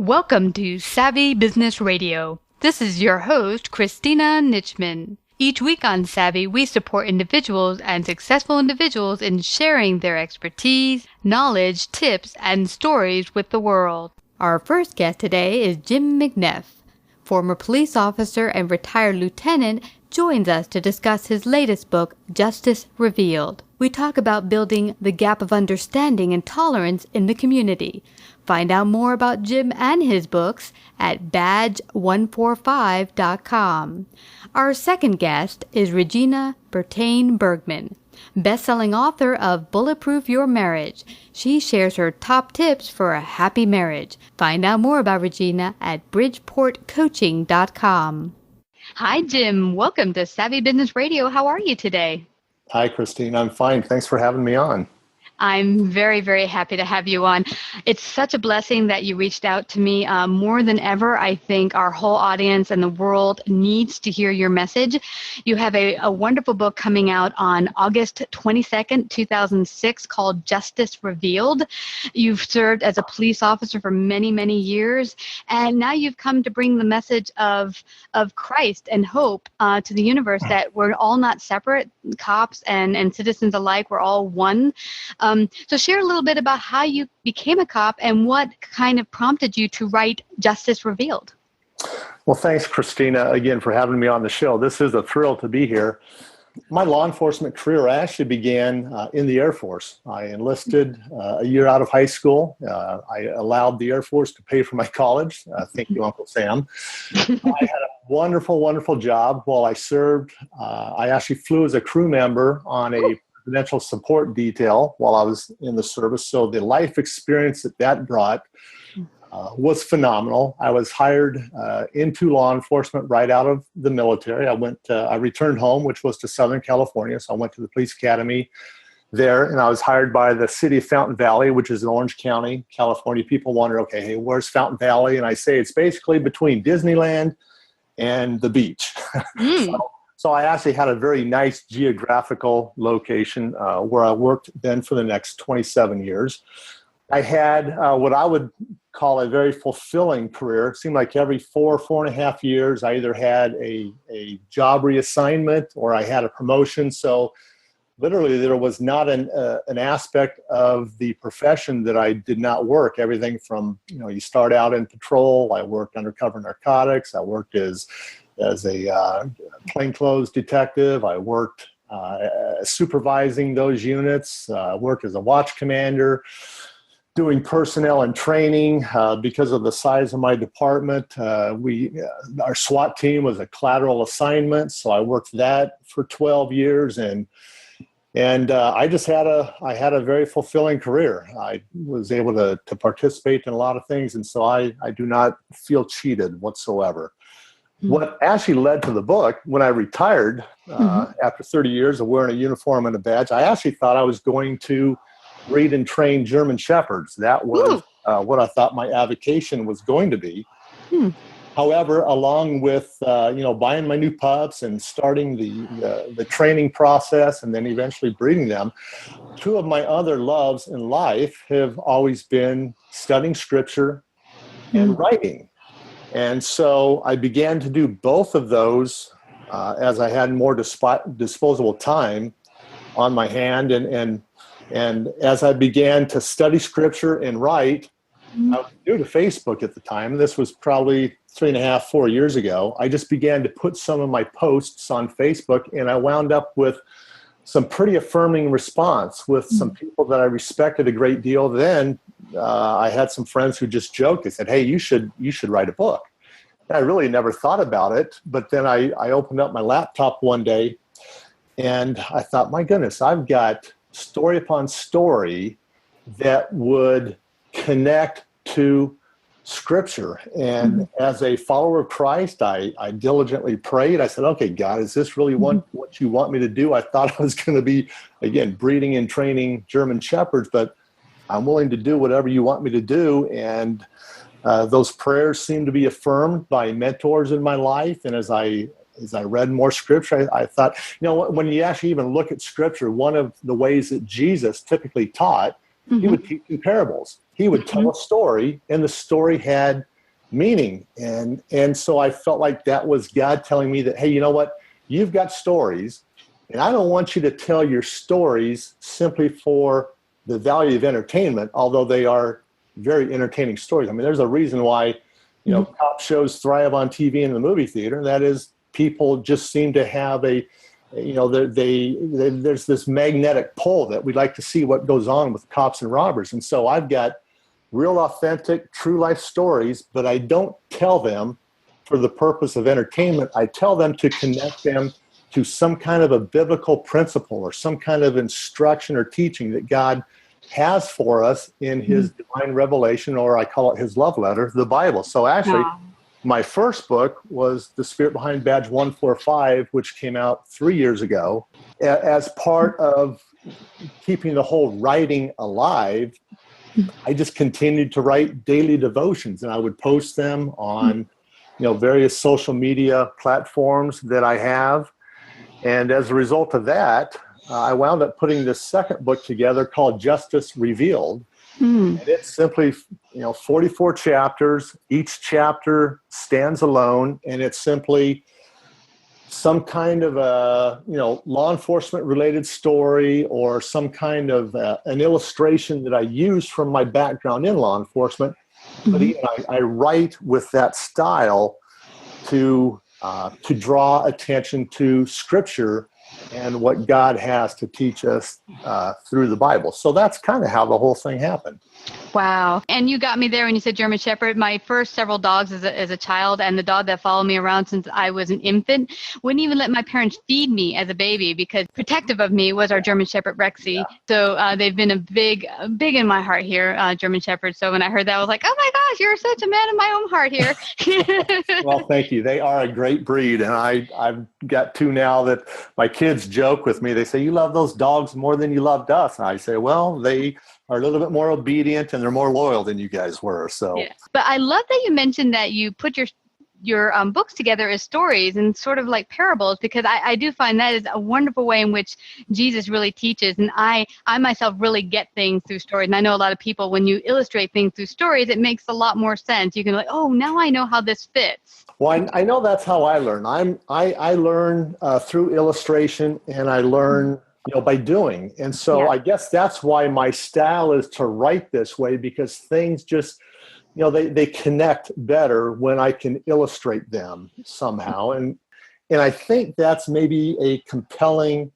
Welcome to Savvy Business Radio. This is your host, Christina Nichman. Each week on Savvy, we support individuals and successful individuals in sharing their expertise, knowledge, tips, and stories with the world. Our first guest today is Jim McNeff. Former police officer and retired lieutenant joins us to discuss his latest book, Justice Revealed. We talk about building the gap of understanding and tolerance in the community. Find out more about Jim and his books at badge145.com. Our second guest is Regina Partain Bergman, best-selling author of Bulletproof Your Marriage. She shares her top tips for a happy marriage. Find out more about Regina at bridgeportcoaching.com. Hi, Jim. Welcome to Savvy Business Radio. How are you today? Hi, Christine. I'm fine. Thanks for having me on. I'm very, very happy to have you on. It's such a blessing that you reached out to me. More than ever, I think our whole audience and the world needs to hear your message. You have a wonderful book coming out on August 22nd, 2006 called Justice Revealed. You've served as a police officer for many, many years, and now you've come to bring the message of Christ and hope to the universe, that we're all not separate, cops and citizens alike. We're all one. So share a little bit about how you became a cop and what kind of prompted you to write Justice Revealed. Well, thanks, Christina, again, for having me on the show. This is a thrill to be here. My law enforcement career actually began in the Air Force. I enlisted a year out of high school. I allowed the Air Force to pay for my college. Thank you, Uncle Sam. I had a wonderful, wonderful job while I served. I actually flew as a crew member on a presidential support detail while I was in the service. So the life experience that brought was phenomenal. I was hired into law enforcement right out of the military. I returned home, which was to Southern California. So I went to the police academy there, and I was hired by the city of Fountain Valley, which is in Orange County, California. People wonder, okay, hey, where's Fountain Valley? And I say it's basically between Disneyland and the beach. So I actually had a very nice geographical location where I worked then for the next 27 years. I had what I would call a very fulfilling career. It seemed like every 4.5 years, I either had a job reassignment or I had a promotion. So literally there was not an aspect of the profession that I did not work. Everything from, you start out in patrol. I worked undercover narcotics. I worked as a plainclothes detective. I worked supervising those units, worked as a watch commander, doing personnel and training. Because of the size of my department, our SWAT team was a collateral assignment, so I worked that for 12 years, and I just had a very fulfilling career. I was able to participate in a lot of things, and so I do not feel cheated whatsoever. What actually led to the book, when I retired after 30 years of wearing a uniform and a badge, I actually thought I was going to breed and train German Shepherds. That was what I thought my avocation was going to be. However, along with buying my new pups and starting the training process and then eventually breeding them, two of my other loves in life have always been studying scripture and writing. And so I began to do both of those as I had more disposable time on my hand. And as I began to study scripture and write, I was new to Facebook at the time. This was probably 3.5, 4 years ago. I just began to put some of my posts on Facebook, and I wound up with some pretty affirming response with some people that I respected a great deal. Then I had some friends who just joked. They said, hey, you should write a book. And I really never thought about it. But then I opened up my laptop one day and I thought, my goodness, I've got story upon story that would connect to Scripture. And as a follower of Christ, I diligently prayed. I said, okay, God, is this really what you want me to do? I thought I was going to be, again, breeding and training German Shepherds, but I'm willing to do whatever you want me to do. And those prayers seemed to be affirmed by mentors in my life. And as I read more Scripture, I thought, when you actually even look at Scripture, one of the ways that Jesus typically taught, he would teach in parables. He would tell a story, and the story had meaning. And so I felt like that was God telling me that, hey, you know what? You've got stories, and I don't want you to tell your stories simply for the value of entertainment, although they are very entertaining stories. I mean, there's a reason why, cop shows thrive on TV and the movie theater, and that is people just seem to have there's this magnetic pull that we like to see what goes on with cops and robbers. And so I've got real authentic, true life stories, but I don't tell them for the purpose of entertainment. I tell them to connect them to some kind of a biblical principle or some kind of instruction or teaching that God has for us in his divine revelation, or I call it his love letter, the Bible. So actually, my first book was The Spirit Behind Badge 145, which came out 3 years ago. As part of keeping the whole writing alive, I just continued to write daily devotions, and I would post them on various social media platforms that I have. And as a result of that, I wound up putting this second book together called Justice Revealed. And it's simply 44 chapters. Each chapter stands alone, and it's simply some kind of a law enforcement related story, or some kind of an illustration that I use from my background in law enforcement. But again, I write with that style to draw attention to Scripture and what God has to teach us through the Bible. So that's kind of how the whole thing happened. Wow. And you got me there when you said German Shepherd. My first several dogs as a child, and the dog that followed me around since I was an infant, wouldn't even let my parents feed me as a baby because protective of me was our German Shepherd, Rexy. Yeah. So they've been a big in my heart here, German Shepherd. So when I heard that, I was like, oh my gosh, you're such a man in my own heart here. Well, thank you. They are a great breed. And I've got two now that my kids joke with me. They say, you love those dogs more than you loved us. And I say, well, they are a little bit more obedient and they're more loyal than you guys were. So, yeah. But I love that you mentioned that you put your books together as stories and sort of like parables, because I do find that is a wonderful way in which Jesus really teaches. And I myself really get things through stories. And I know a lot of people, when you illustrate things through stories, it makes a lot more sense. You can be like, oh, now I know how this fits. Well, I know that's how I learn. I learn through illustration, and I learn by doing. And so I guess that's why my style is to write this way, because things just, they connect better when I can illustrate them somehow. And I think that's maybe a compelling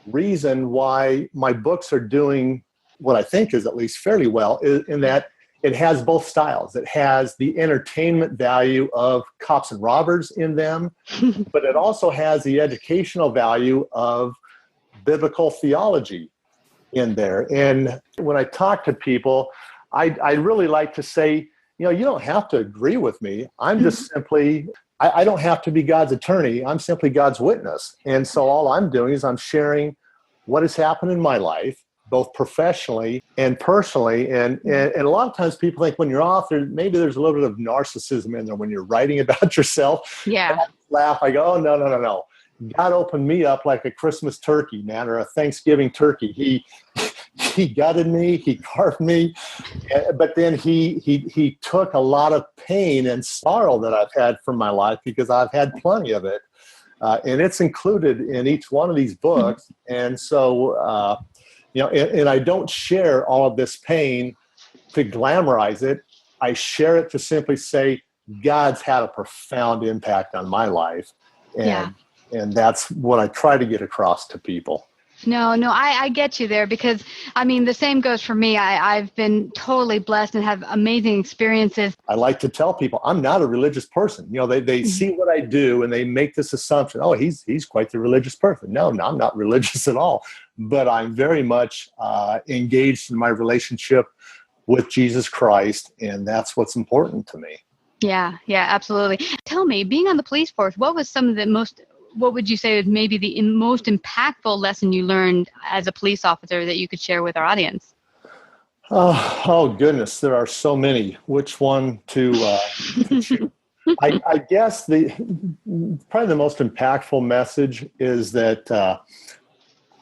reason why my books are doing what I think is at least fairly well, in that it has both styles. It has the entertainment value of cops and robbers in them, but it also has the educational value of biblical theology in there. And when I talk to people, I really like to say, you don't have to agree with me. I'm just simply, I don't have to be God's attorney. I'm simply God's witness. And so all I'm doing is I'm sharing what has happened in my life, both professionally and personally. And a lot of times people think when you're author, maybe there's a little bit of narcissism in there when you're writing about yourself. Yeah. I laugh. I go, oh, no. God opened me up like a Christmas turkey, man, or a Thanksgiving turkey. He gutted me, he carved me, but then he took a lot of pain and sorrow that I've had from my life, because I've had plenty of it, and it's included in each one of these books. And so, and I don't share all of this pain to glamorize it. I share it to simply say God's had a profound impact on my life, and that's what I try to get across to people. No, I get you there, because, I mean, the same goes for me. I've been totally blessed and have amazing experiences. I like to tell people I'm not a religious person. They see what I do and they make this assumption, oh, he's quite the religious person. No, I'm not religious at all. But I'm very much engaged in my relationship with Jesus Christ, and that's what's important to me. Yeah, absolutely. Tell me, being on the police force, what was some of the what would you say is maybe the most impactful lesson you learned as a police officer that you could share with our audience? Oh goodness, there are so many. Which one to choose? I guess probably the most impactful message is that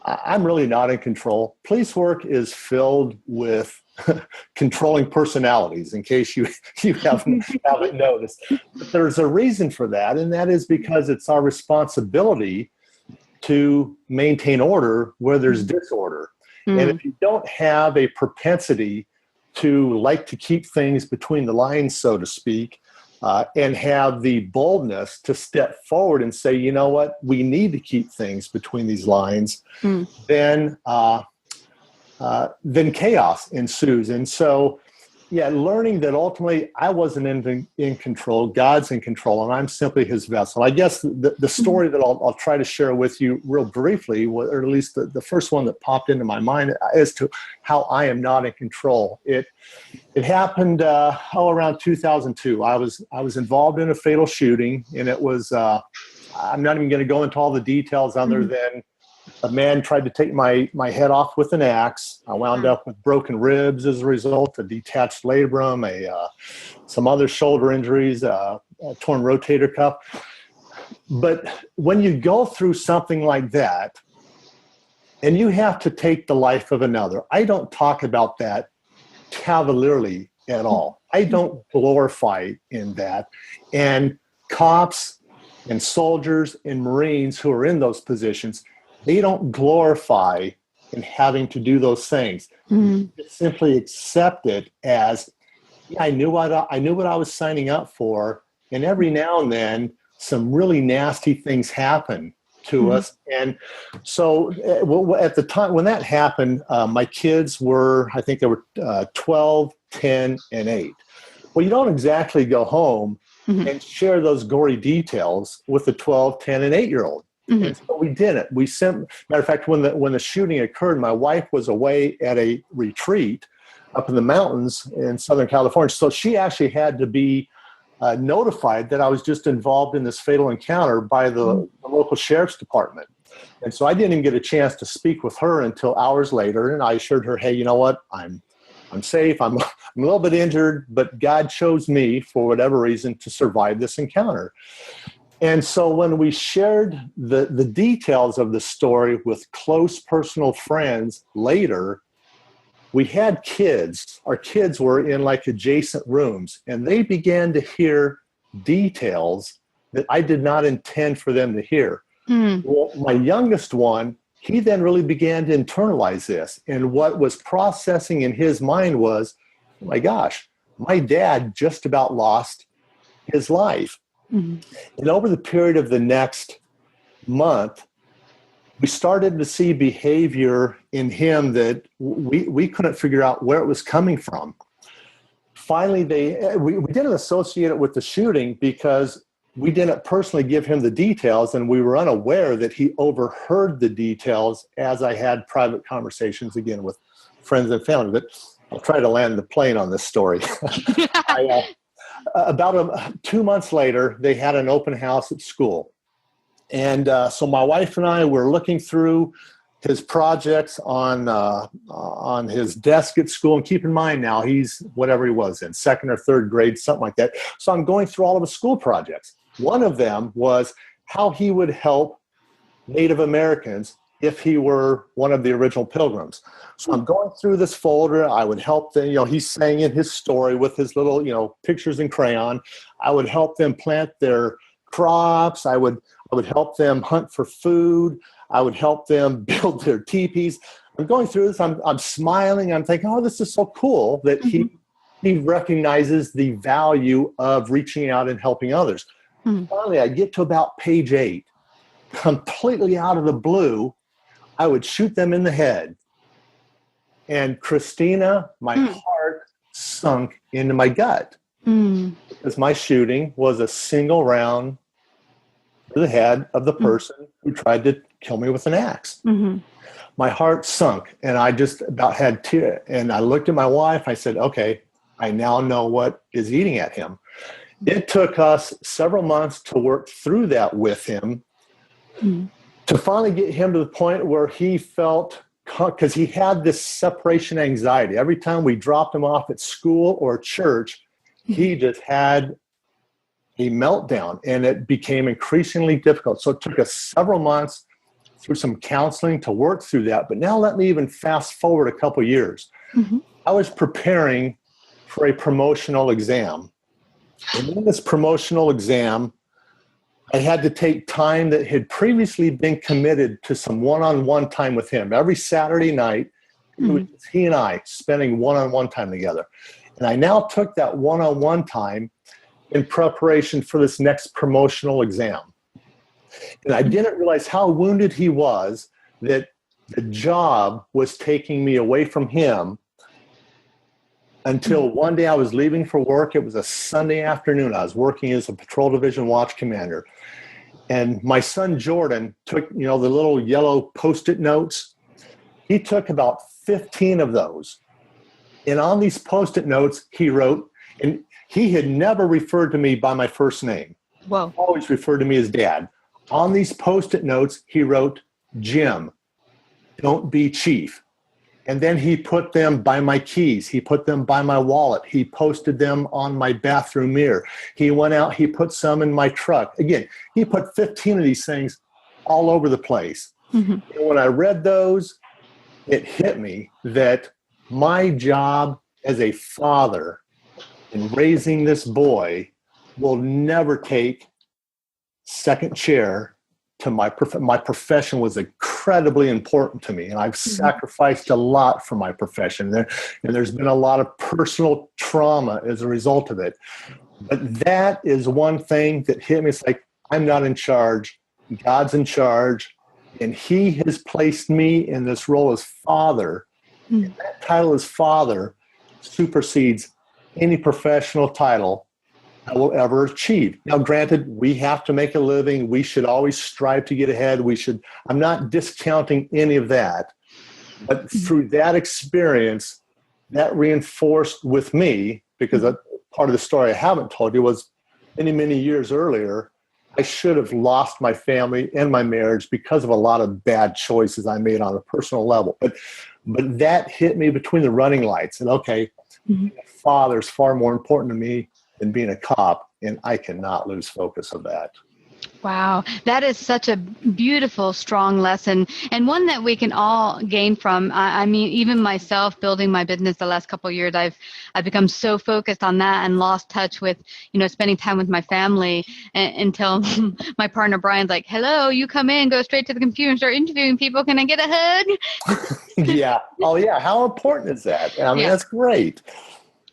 I'm really not in control. Police work is filled with controlling personalities, in case you haven't noticed. But there's a reason for that, and that is because it's our responsibility to maintain order where there's disorder. And if you don't have a propensity to like to keep things between the lines, so to speak, and have the boldness to step forward and say, you know what, we need to keep things between these lines, then chaos ensues. And so, learning that ultimately I wasn't in control, God's in control, and I'm simply his vessel. I guess the story that I'll try to share with you real briefly, or at least the first one that popped into my mind, as to how I am not in control. It happened around 2002. I was involved in a fatal shooting, and it was I'm not even going to go into all the details other than a man tried to take my head off with an axe. I wound up with broken ribs as a result, a detached labrum, some other shoulder injuries, a torn rotator cuff. But when you go through something like that, and you have to take the life of another, I don't talk about that cavalierly at all. I don't glorify in that. And cops and soldiers and Marines who are in those positions, they don't glorify in having to do those things. Just simply accept it as, I knew what I was signing up for. And every now and then, some really nasty things happen to us. And so at the time when that happened, my kids were, I think they were 12, 10, and 8. Well, you don't exactly go home and share those gory details with the 12, 10, and 8-year-old. And so we didn't. Matter of fact, when the shooting occurred, my wife was away at a retreat up in the mountains in Southern California. So she actually had to be notified that I was just involved in this fatal encounter by the local sheriff's department. And so I didn't even get a chance to speak with her until hours later. And I assured her, hey, you know what? I'm safe. I'm a little bit injured, but God chose me for whatever reason to survive this encounter. And so when we shared the details of the story with close personal friends later, we had kids. Our kids were in like adjacent rooms, and they began to hear details that I did not intend for them to hear. Well, my youngest one, he then really began to internalize this. And what was processing in his mind was, oh my gosh, my dad just about lost his life. And over the period of the next month, we started to see behavior in him that we couldn't figure out where it was coming from. Finally, we didn't associate it with the shooting because we didn't personally give him the details, and we were unaware that he overheard the details as I had private conversations, again, with friends and family. But I'll try to land the plane on this story. About 2 months later, they had an open house at school. And so my wife and I were looking through his projects on his desk at school. And keep in mind now, he's whatever he was in, second or third grade, something like that. So I'm going through all of his school projects. One of them was how he would help Native Americans if he were one of the original Pilgrims. So I'm going through this folder. I would help them, he's saying in his story with his little, pictures in crayon. I would help them plant their crops. I would help them hunt for food. I would help them build their teepees. I'm going through this. I'm smiling. I'm thinking, oh, this is so cool that he recognizes the value of reaching out and helping others. Finally, I get to about page 8. Completely out of the blue, I would shoot them in the head. And Christina, my heart sunk into my gut because my shooting was a single round to the head of the person who tried to kill me with an axe. My heart sunk, and I just about had tears. And I looked at my wife. I said, okay, I now know what is eating at him. It took us several months to work through that with him to finally get him to the point where he felt, because he had this separation anxiety. Every time we dropped him off at school or church, he just had a meltdown, and it became increasingly difficult. So it took us several months through some counseling to work through that. But now let me even fast forward a couple years. I was preparing for a promotional exam. And in this promotional exam, I had to take time that had previously been committed to some one-on-one time with him. Every Saturday night, it was he and I spending one-on-one time together. And I now took that one-on-one time in preparation for this next promotional exam. And I didn't realize how wounded he was that the job was taking me away from him until one day I was leaving for work. It was a Sunday afternoon. I was working as a patrol division watch commander. And my son Jordan took, the little yellow Post-it notes. He took about 15 of those. And on these Post-it notes, he wrote, and he had never referred to me by my first name. Whoa. Always referred to me as Dad. On these Post-it notes, he wrote, Jim, don't be chief. And then he put them by my keys. He put them by my wallet. He posted them on my bathroom mirror. He went out, he put some in my truck. Again, he put 15 of these things all over the place. And when I read those, it hit me that my job as a father in raising this boy will never take second chair to my profession was incredibly important to me, and I've sacrificed a lot for my profession. And there's been a lot of personal trauma as a result of it. But that is one thing that hit me. It's like, I'm not in charge. God's in charge, and he has placed me in this role as father. And that title as father supersedes any professional title I will ever achieve. Now, granted, we have to make a living. We should always strive to get ahead. I'm not discounting any of that. But through that experience, that reinforced with me, because part of the story I haven't told you was many, many years earlier, I should have lost my family and my marriage because of a lot of bad choices I made on a personal level. But that hit me between the running lights. And okay, father is far more important to me than being a cop, and I cannot lose focus of that. Wow, that is such a beautiful, strong lesson, and one that we can all gain from. I mean, even myself, building my business the last couple of years, I've become so focused on that and lost touch with, spending time with my family until my partner Brian's like, "Hello, you come in, go straight to the computer and start interviewing people. Can I get a hug?" Yeah. Oh, yeah. How important is that? I mean, that's great.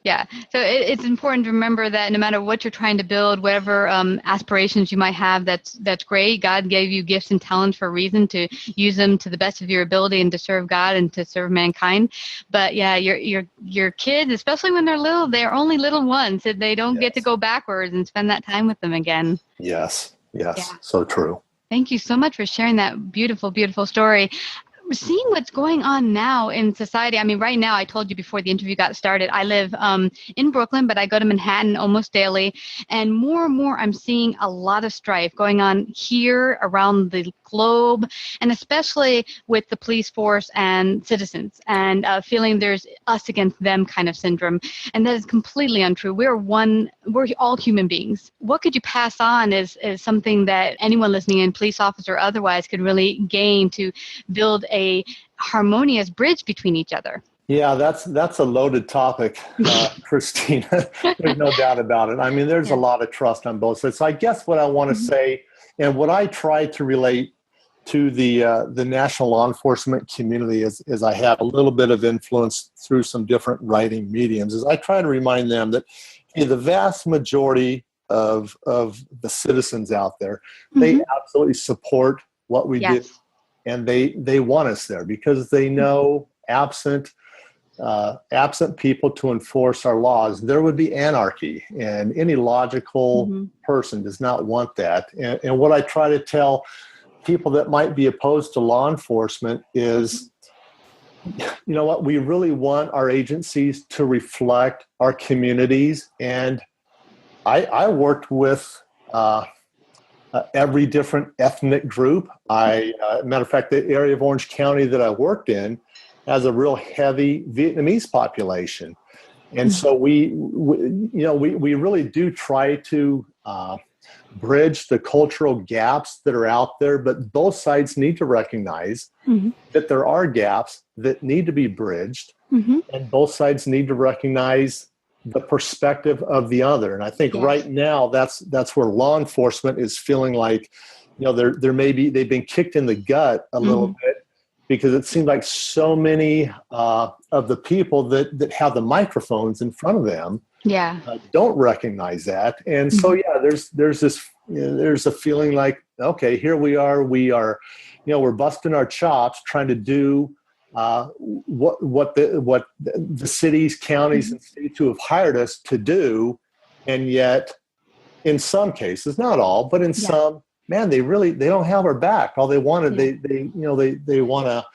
Yeah. So it's important to remember that no matter what you're trying to build, whatever aspirations you might have, that's great. God gave you gifts and talents for a reason, to use them to the best of your ability and to serve God and to serve mankind. But yeah, your kids, especially when they're little, they're only little ones. And they don't get to go backwards and spend that time with them again. Yes. Yeah. So true. Thank you so much for sharing that beautiful, beautiful story. Seeing what's going on now in society. I mean, right now, I told you before the interview got started, I live in Brooklyn, but I go to Manhattan almost daily. And more and more, I'm seeing a lot of strife going on here around the globe, and especially with the police force and citizens, and feeling there's us against them kind of syndrome. And that is completely untrue. We're all human beings. What could you pass on is something that anyone listening in, police officer or otherwise, could really gain to build a harmonious bridge between each other? Yeah, that's a loaded topic, Christina. There's no doubt about it. I mean, there's a lot of trust on both sides. So I guess what I want to say, and what I try to relate to the national law enforcement community is I have a little bit of influence through some different writing mediums, is I try to remind them that the vast majority of the citizens out there, they absolutely support what we do. And they want us there because they know absent people to enforce our laws, there would be anarchy, and any logical person does not want that. And what I try to tell people that might be opposed to law enforcement is, what we really want our agencies to reflect our communities. And I worked with every different ethnic group. Matter of fact, the area of Orange County that I worked in has a real heavy Vietnamese population. And so we really do try to bridge the cultural gaps that are out there, but both sides need to recognize that there are gaps that need to be bridged. Mm-hmm. and both sides need to recognize the perspective of the other. And I think Yes. right now that's where law enforcement is feeling like, there may be, they've been kicked in the gut a little bit, because it seems like so many of the people that have the microphones in front of them Yeah. don't recognize that. And so, yeah, there's this, there's a feeling like, okay, here we are, we're busting our chops trying to do what the cities, counties, and states who have hired us to do. And yet, in some cases, not all, but in some, man, they don't have our back. All they wanted, they want to,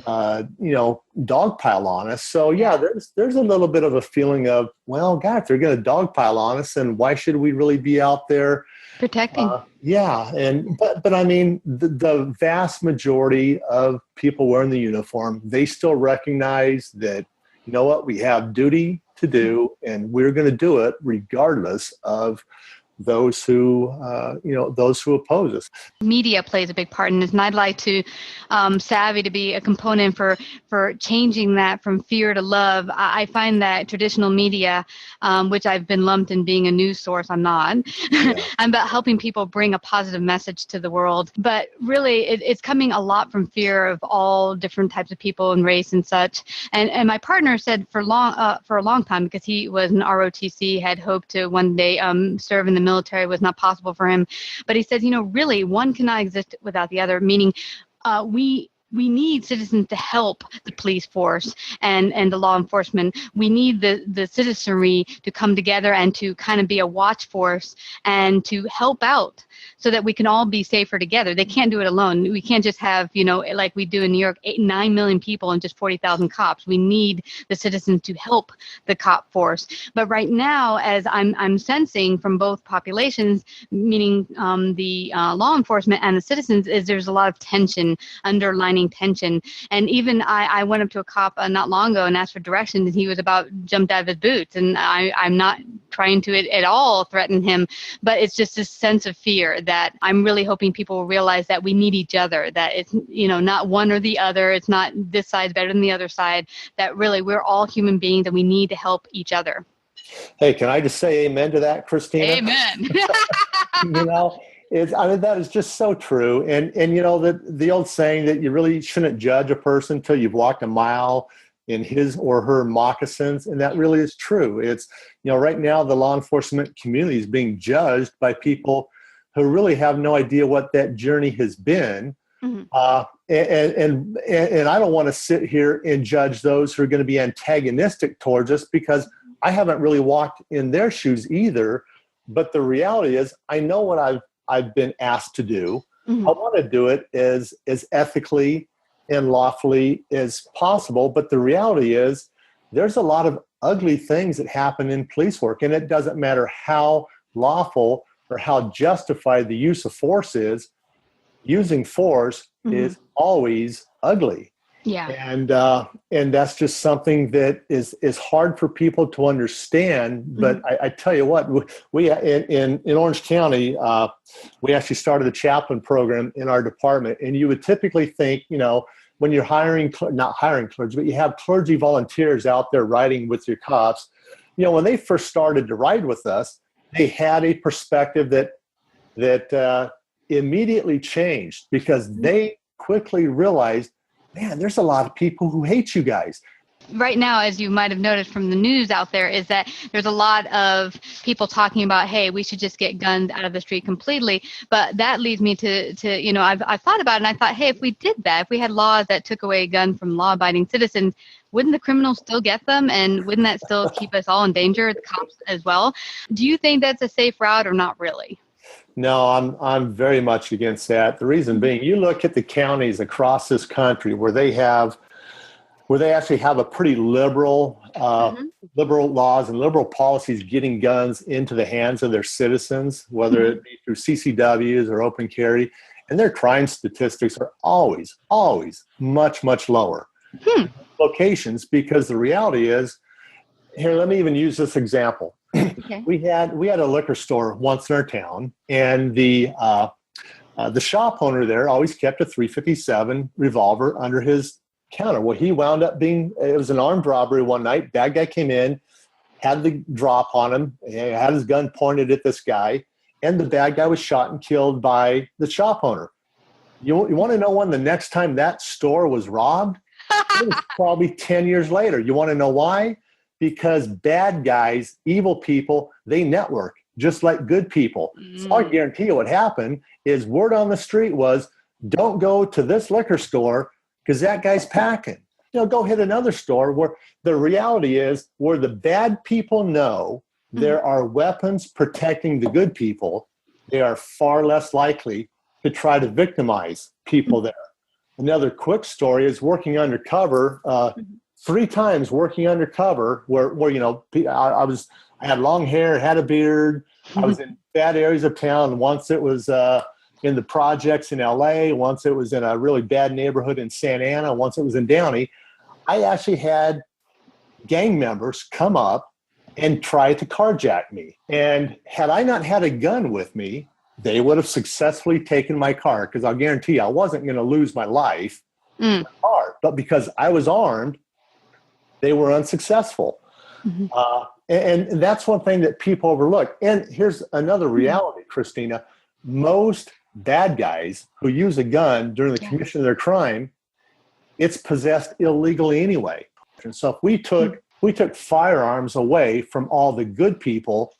dogpile on us. So there's a little bit of a feeling of, well, God, if they're going to dogpile on us, then why should we really be out there protecting? But I mean, the vast majority of people wearing the uniform, they still recognize that, you know what, we have duty to do, and we're going to do it regardless of those who oppose us. Media plays a big part in this, and I'd like to Savvy to be a component for changing that from fear to love. I find that traditional media, which I've been lumped in being a news source, I'm not. I'm about helping people bring a positive message to the world. But really, it's coming a lot from fear of all different types of people and race and such. And my partner said for a long time, because he was an ROTC, had hoped to one day serve in the military, was not possible for him. But he said, really, one cannot exist without the other, meaning we need citizens to help the police force and the law enforcement. We need the citizenry to come together and to kind of be a watch force and to help out so that we can all be safer together. They can't do it alone. We can't just have, like we do in New York, 9 million people and just 40,000 cops. We need the citizens to help the cop force. But right now, as I'm sensing from both populations, meaning the law enforcement and the citizens, is there's a lot of tension, underlining tension. And even I went up to a cop not long ago and asked for directions, and he was about jumped out of his boots. And I'm not trying to at all threaten him, but it's just this sense of fear that I'm really hoping people will realize that we need each other, that it's, not one or the other. It's not this side's better than the other side, that really we're all human beings and we need to help each other. Hey, can I just say amen to that, Christina? Amen. That is just so true. And the old saying that you really shouldn't judge a person until you've walked a mile in his or her moccasins. And that really is true. It's, right now the law enforcement community is being judged by people who really have no idea what that journey has been. Mm-hmm. And I don't want to sit here and judge those who are going to be antagonistic towards us, because I haven't really walked in their shoes either. But the reality is, I know what I've been asked to do. Mm-hmm. I want to do it as ethically and lawfully as possible. But the reality is, there's a lot of ugly things that happen in police work, and it doesn't matter how lawful or how justified the use of force is. Using force is always ugly. Yeah. And that's just something that is hard for people to understand. But I tell you what, we in Orange County, we actually started a chaplain program in our department. And you would typically think, when you're not hiring clergy, but you have clergy volunteers out there riding with your cops. When they first started to ride with us, they had a perspective that immediately changed, because they quickly realized, man, there's a lot of people who hate you guys. Right now, as you might have noticed from the news out there, is that there's a lot of people talking about, hey, we should just get guns out of the street completely. But that leads me to I've thought about it, and I thought, hey, if we did that, if we had laws that took away a gun from law-abiding citizens, wouldn't the criminals still get them? And wouldn't that still keep us all in danger, the cops as well? Do you think that's a safe route or not really? No, I'm very much against that. The reason being, you look at the counties across this country where they actually have a pretty liberal laws and liberal policies getting guns into the hands of their citizens, whether it be through CCWs or open carry, and their crime statistics are always much, much lower locations. Because the reality is, here, let me even use this example. Okay. We had a liquor store once in our town, and the shop owner there always kept a .357 revolver under his counter. Well, he wound up it was an armed robbery one night. Bad guy came in, had the drop on him, had his gun pointed at this guy, and the bad guy was shot and killed by the shop owner. You want to know when the next time that store was robbed? It was probably 10 years later. You want to know why? Because bad guys, evil people, they network just like good people. So I guarantee you what happened is word on the street was, don't go to this liquor store because that guy's packing. Go hit another store where the reality is where the bad people know there are weapons protecting the good people, they are far less likely to try to victimize people there. Another quick story is working undercover, 3 times working undercover where I had long hair, had a beard. I was in bad areas of town. Once it was in the projects in LA. Once it was in a really bad neighborhood in Santa Ana. Once it was in Downey. I actually had gang members come up and try to carjack me. And had I not had a gun with me, they would have successfully taken my car, because I'll guarantee you I wasn't going to lose my life in my car. But because I was armed, they were unsuccessful. And that's one thing that people overlook. And here's another reality, Christina. Most bad guys who use a gun during the commission of their crime, it's possessed illegally anyway. And so if we took firearms away from all the good people,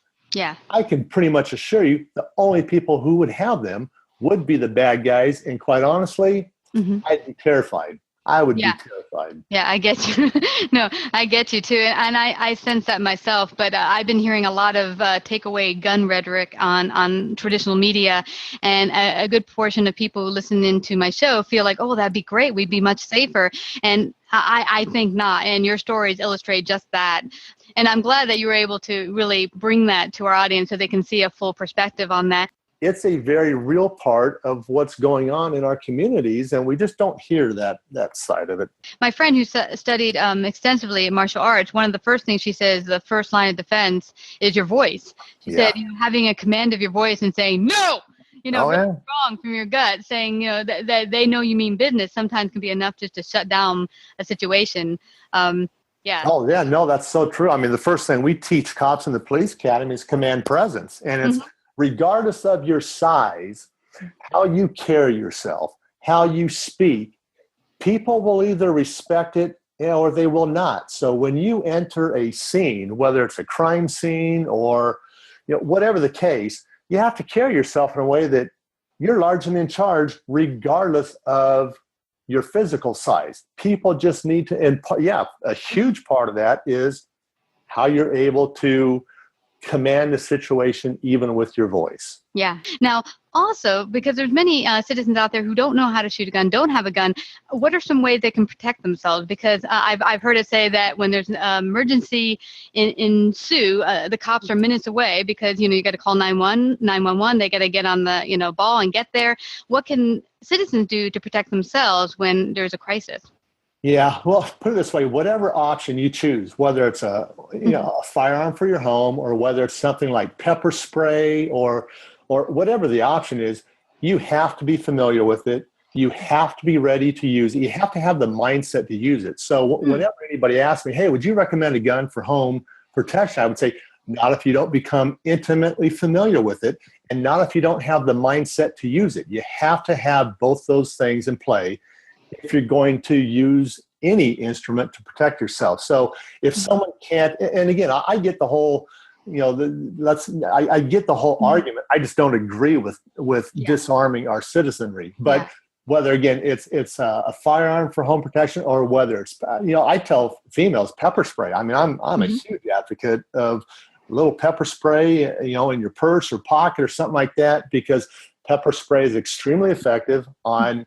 I can pretty much assure you the only people who would have them would be the bad guys. And quite honestly, I'd be terrified. I would be terrified. Yeah, I get you. No, I get you too. And I sense that myself, but I've been hearing a lot of take away gun rhetoric on traditional media. And a good portion of people who listen into my show feel like, oh, that'd be great. We'd be much safer. And I think not. And your stories illustrate just that. And I'm glad that you were able to really bring that to our audience so they can see a full perspective on that. It's a very real part of what's going on in our communities, and we just don't hear that side of it. My friend who studied extensively martial arts, one of the first things she says, the first line of defense is your voice. She said, having a command of your voice and saying, no, really strong from your gut, saying, that they know you mean business sometimes can be enough just to shut down a situation. Oh, yeah. No, that's so true. I mean, the first thing we teach cops in the police academy is command presence. And it's regardless of your size, how you carry yourself, how you speak, people will either respect it or they will not. So when you enter a scene, whether it's a crime scene or whatever the case, you have to carry yourself in a way that you're large and in charge regardless of your physical size. People just need to, and a huge part of that is how you're able to command the situation even with your voice. Yeah. Now, also, because there's many citizens out there who don't know how to shoot a gun, don't have a gun, what are some ways they can protect themselves? Because I've heard it say that when there's an emergency ensue, the cops are minutes away because, you got to call 911, they got to get on the, ball and get there. What can citizens do to protect themselves when there's a crisis? Yeah, well, put it this way, whatever option you choose, whether it's a firearm for your home or whether it's something like pepper spray or whatever the option is, you have to be familiar with it. You have to be ready to use it. You have to have the mindset to use it. So whenever anybody asks me, hey, would you recommend a gun for home protection? I would say, not if you don't become intimately familiar with it and not if you don't have the mindset to use it. You have to have both those things in play if you're going to use any instrument to protect yourself. So if someone can't, and again, I get the whole, I get the whole argument. I just don't agree with disarming our citizenry. But whether, again, it's a firearm for home protection or whether it's, I tell females pepper spray. I mean, I'm a huge advocate of a little pepper spray, in your purse or pocket or something like that, because pepper spray is extremely effective on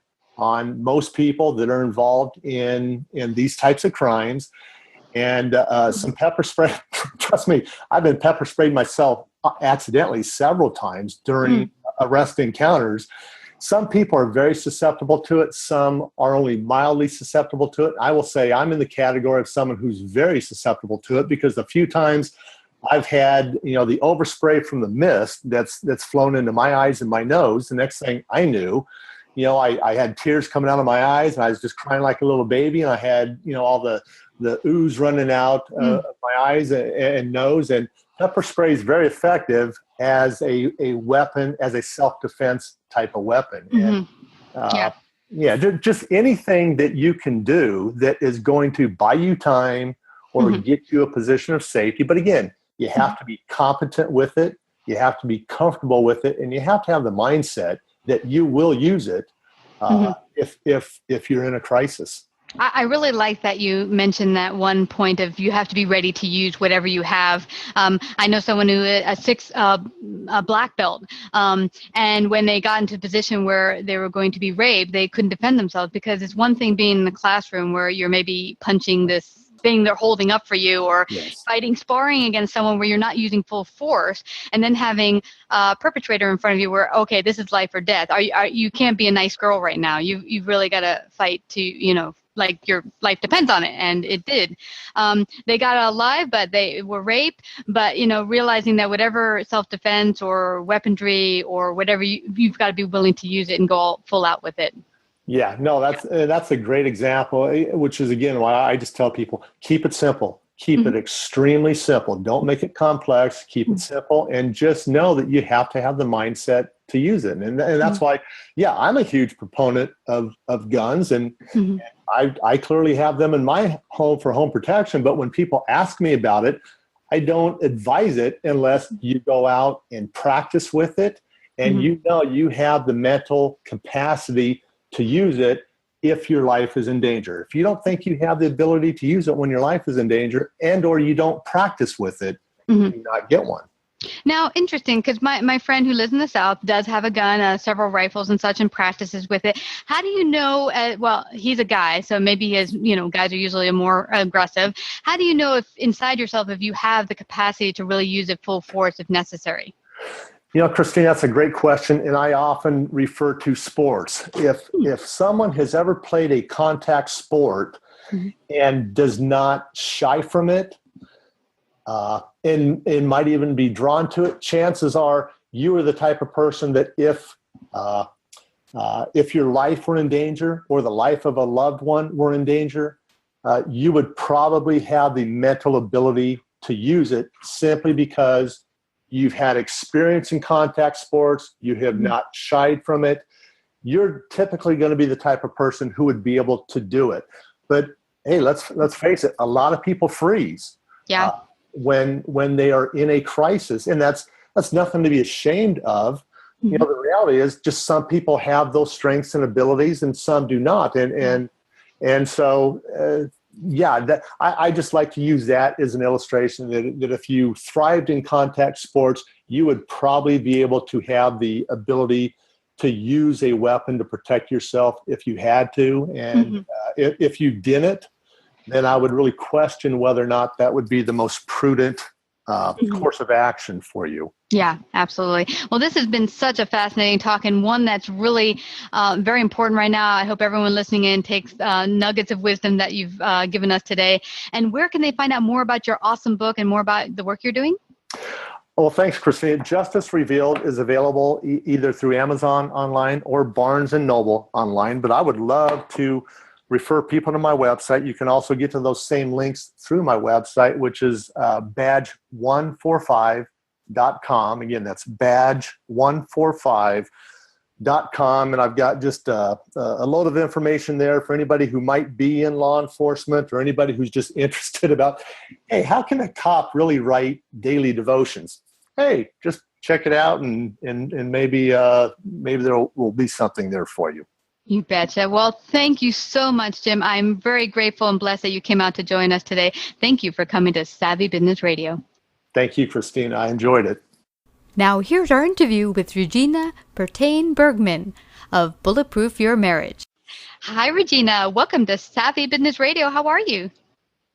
most people that are involved in these types of crimes. And some pepper spray, trust me, I've been pepper sprayed myself accidentally several times during arrest encounters. Some people are very susceptible to it. Some are only mildly susceptible to it. I will say I'm in the category of someone who's very susceptible to it because a few times I've had, the overspray from the mist that's flown into my eyes and my nose. The next thing I knew, I had tears coming out of my eyes, and I was just crying like a little baby, and I had, all the ooze running out of my eyes and nose. And pepper spray is very effective as a weapon, as a self-defense type of weapon. And just anything that you can do that is going to buy you time or get you a position of safety. But again, you have to be competent with it. You have to be comfortable with it, and you have to have the mindset that you will use it if you're in a crisis. I really like that you mentioned that one point of you have to be ready to use whatever you have. I know someone who a black belt, and when they got into a position where they were going to be raped, they couldn't defend themselves, because it's one thing being in the classroom where you're maybe punching this thing they're holding up for you, or fighting, sparring against someone where you're not using full force, and then having a perpetrator in front of you where, okay, this is life or death. You can't be a nice girl right now. You've really got to fight to, like your life depends on it. And it did. They got out alive, but they were raped. But, realizing that whatever self-defense or weaponry or whatever, you've got to be willing to use it and go all full out with it. Yeah, no, that's a great example, which is, again, why I just tell people, keep it simple. Keep it extremely simple. Don't make it complex. Keep it simple, and just know that you have to have the mindset to use it. And that's why, I'm a huge proponent of guns, and I clearly have them in my home for home protection. But when people ask me about it, I don't advise it unless you go out and practice with it, and you have the mental capacity to use it if your life is in danger. If you don't think you have the ability to use it when your life is in danger, and or you don't practice with it, you do not get one. Now, interesting, because my friend who lives in the South does have a gun, several rifles and such, and practices with it. How do you know, well, he's a guy, so maybe his, guys are usually more aggressive. How do you know if inside yourself, if you have the capacity to really use it full force if necessary? Christine, that's a great question, and I often refer to sports. If someone has ever played a contact sport and does not shy from it, and might even be drawn to it, chances are you are the type of person that if your life were in danger or the life of a loved one were in danger, you would probably have the mental ability to use it, simply because you've had experience in contact sports. You have not shied from it. You're typically going to be the type of person who would be able to do it. But hey, let's face it. A lot of people freeze when they are in a crisis, and that's nothing to be ashamed of. The reality is just some people have those strengths and abilities, and some do not. And so. I just like to use that as an illustration that if you thrived in contact sports, you would probably be able to have the ability to use a weapon to protect yourself if you had to. And if you didn't, then I would really question whether or not that would be the most prudent course of action for you. Yeah, absolutely. Well, this has been such a fascinating talk, and one that's really very important right now. I hope everyone listening in takes nuggets of wisdom that you've given us today. And where can they find out more about your awesome book and more about the work you're doing? Well, thanks, Christine. Justice Revealed is available either through Amazon online or Barnes & Noble online, but I would love to refer people to my website. You can also get to those same links through my website, which is badge145.com. Again, that's badge145.com. And I've got just a load of information there for anybody who might be in law enforcement or anybody who's just interested about, hey, how can a cop really write daily devotions? Hey, just check it out, and maybe there will be something there for you. You betcha. Well, thank you so much, Jim. I'm very grateful and blessed that you came out to join us today. Thank you for coming to Savvy Business Radio. Thank you, Christine. I enjoyed it. Now, here's our interview with Regina Partain Bergman of Bulletproof Your Marriage. Hi, Regina. Welcome to Savvy Business Radio. How are you?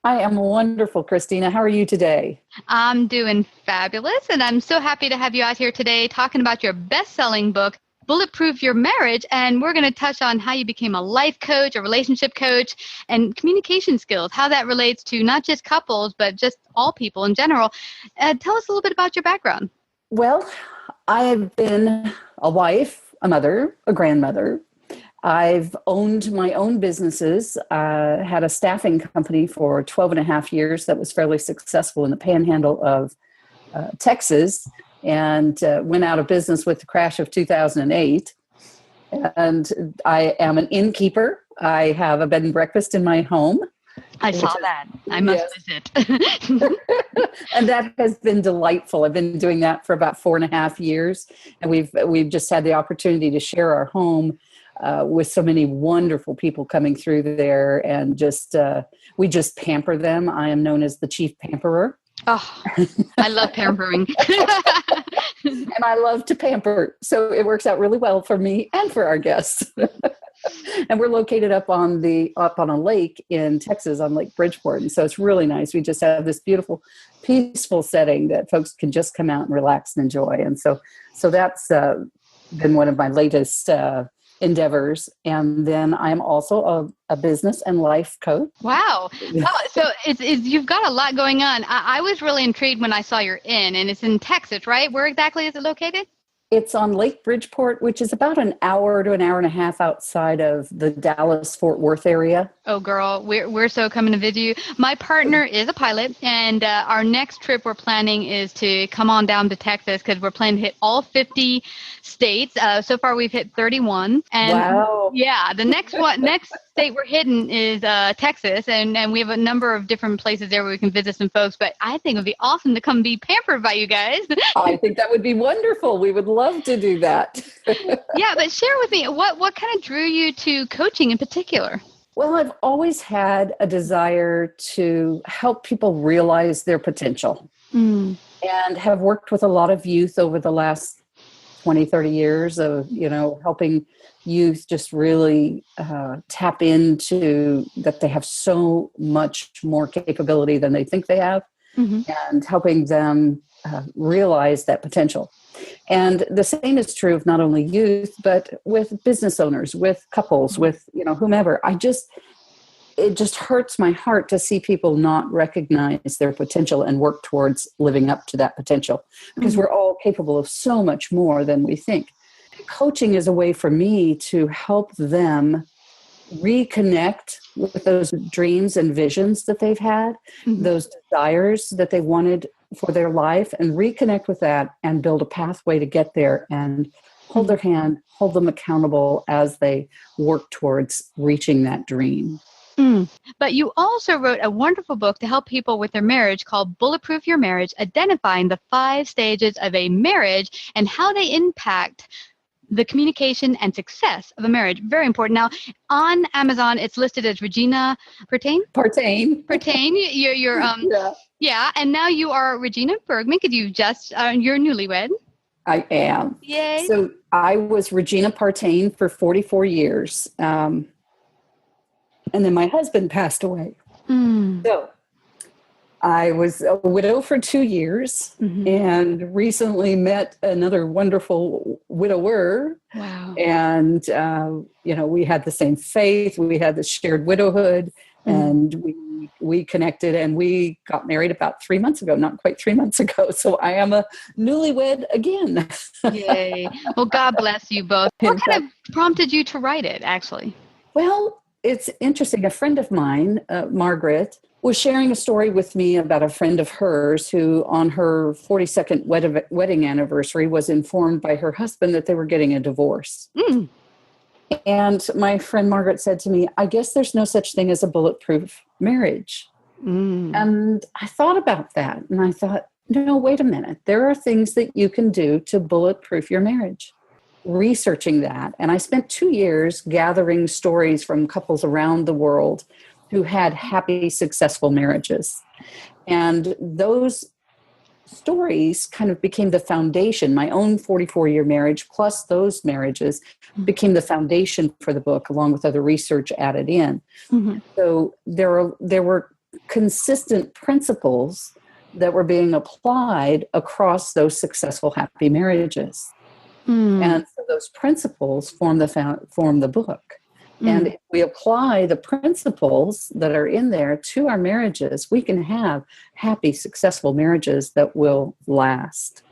I am wonderful, Christina. How are you today? I'm doing fabulous, and I'm so happy to have you out here today talking about your best-selling book, Bulletproof Your Marriage, and we're going to touch on how you became a life coach, a relationship coach, and communication skills, how that relates to not just couples, but just all people in general. Tell us a little bit about your background. Well, I have been a wife, a mother, a grandmother, I've owned my own businesses, had a staffing company for 12 and a half years that was fairly successful in the panhandle of Texas, and went out of business with the crash of 2008. And I am an innkeeper. I have a bed and breakfast in my home. I saw that. I must visit. And that has been delightful. I've been doing that for about 4.5 years. And we've just had the opportunity to share our home with so many wonderful people coming through there. And we just pamper them. I am known as the chief pamperer. Oh, I love pampering. And I love to pamper. So it works out really well for me and for our guests. And we're located up on a lake in Texas, on Lake Bridgeport. And so it's really nice. We just have this beautiful, peaceful setting that folks can just come out and relax and enjoy. And so that's been one of my latest endeavors. And then I'm also a business and life coach. Wow. Oh, so you've got a lot going on. I was really intrigued when I saw your inn, and it's in Texas, right? Where exactly is it located? It's on Lake Bridgeport, which is about an hour to an hour and a half outside of the Dallas-Fort Worth area. Oh, girl, we're so coming to visit you. My partner is a pilot, and our next trip we're planning is to come on down to Texas because we're planning to hit all 50 states. So far, we've hit 31. And wow. Yeah, the next state we're hitting is Texas, and we have a number of different places there where we can visit some folks. But I think it would be awesome to come be pampered by you guys. I think that would be wonderful. We would love to do that. Yeah, but share with me, what kind of drew you to coaching in particular? Well, I've always had a desire to help people realize their potential and have worked with a lot of youth over the last 20, 30 years of, helping youth just really tap into that they have so much more capability than they think they have, and helping them realize that potential. And the same is true of not only youth, but with business owners, with couples, with, whomever. It just hurts my heart to see people not recognize their potential and work towards living up to that potential, because we're all capable of so much more than we think. Coaching is a way for me to help them reconnect with those dreams and visions that they've had, those desires that they wanted for their life, and reconnect with that and build a pathway to get there and hold their hand, hold them accountable as they work towards reaching that dream. But you also wrote a wonderful book to help people with their marriage called Bulletproof Your Marriage, identifying the 5 stages of a marriage and how they impact the communication and success of a marriage. Very important. Now, on Amazon, it's listed as Regina Partain. Partain. You're yeah. And now you are Regina Bergman, because you just you're newlywed. I am. Yay. So I was Regina Partain for 44 years. And then my husband passed away. So I was a widow for 2 years and recently met another wonderful widower. Wow. And, we had the same faith. We had the shared widowhood, and we connected, and we got married about 3 months ago, not quite 3 months ago. So I am a newlywed again. Yay. Well, God bless you both. What kind of prompted you to write it, actually? Well, it's interesting. A friend of mine, Margaret, was sharing a story with me about a friend of hers who, on her 42nd wedding anniversary, was informed by her husband that they were getting a divorce. And my friend Margaret said to me, I guess there's no such thing as a bulletproof marriage. And I thought about that, and I thought, no, wait a minute. There are things that you can do to bulletproof your marriage. Researching that. And I spent 2 years gathering stories from couples around the world who had happy, successful marriages. And those stories kind of became the foundation. My own 44-year marriage plus those marriages became the foundation for the book, along with other research added in. So there were consistent principles that were being applied across those successful, happy marriages. And so those principles form the book. And if we apply the principles that are in there to our marriages, we can have happy, successful marriages that will last.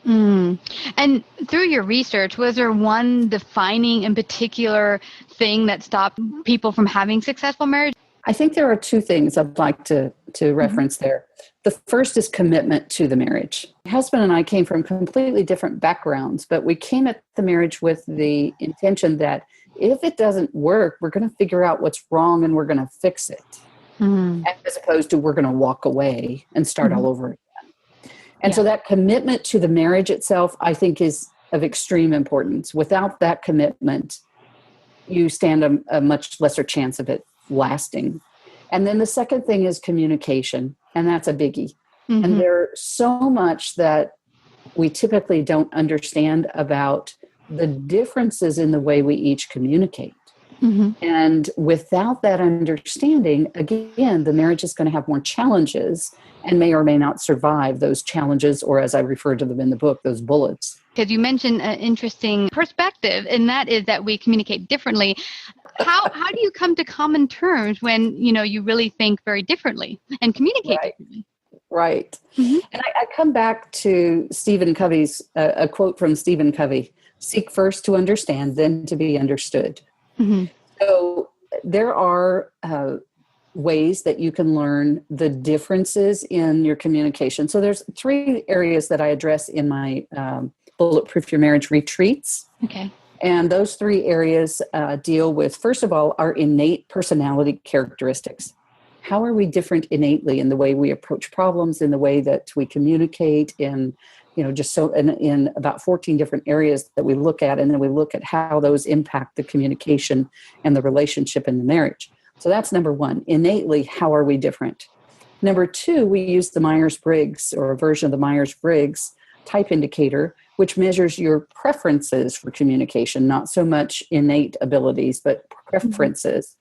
Mm. And through your research, was there one defining in particular thing that stopped people from having successful marriage? I think there are two things I'd like to reference there. The first is commitment to the marriage. My husband and I came from completely different backgrounds, but we came at the marriage with the intention that if it doesn't work, we're going to figure out what's wrong and we're going to fix it, as opposed to we're going to walk away and start all over again. And so that commitment to the marriage itself, I think, is of extreme importance. Without that commitment, you stand a much lesser chance of it lasting. And then the second thing is communication, and that's a biggie. And there's so much that we typically don't understand about the differences in the way we each communicate. And without that understanding, again, the marriage is going to have more challenges and may or may not survive those challenges, or as I refer to them in the book, those bullets. Because you mentioned an interesting perspective, and that is that we communicate differently. How do you come to common terms when, you really think very differently and communicate differently? Right. And I come back to Stephen Covey's, a quote from Stephen Covey: seek first to understand, then to be understood. So there are ways that you can learn the differences in your communication. So there's 3 areas that I address in my Bulletproof Your Marriage retreats. Okay. And those 3 areas deal with, first of all, our innate personality characteristics. How are we different innately in the way we approach problems, in the way that we communicate, in about 14 different areas that we look at, and then we look at how those impact the communication and the relationship in the marriage. So that's number 1. Innately, how are we different? Number 2, we use the Myers-Briggs, or a version of the Myers-Briggs type indicator, which measures your preferences for communication, not so much innate abilities, but preferences.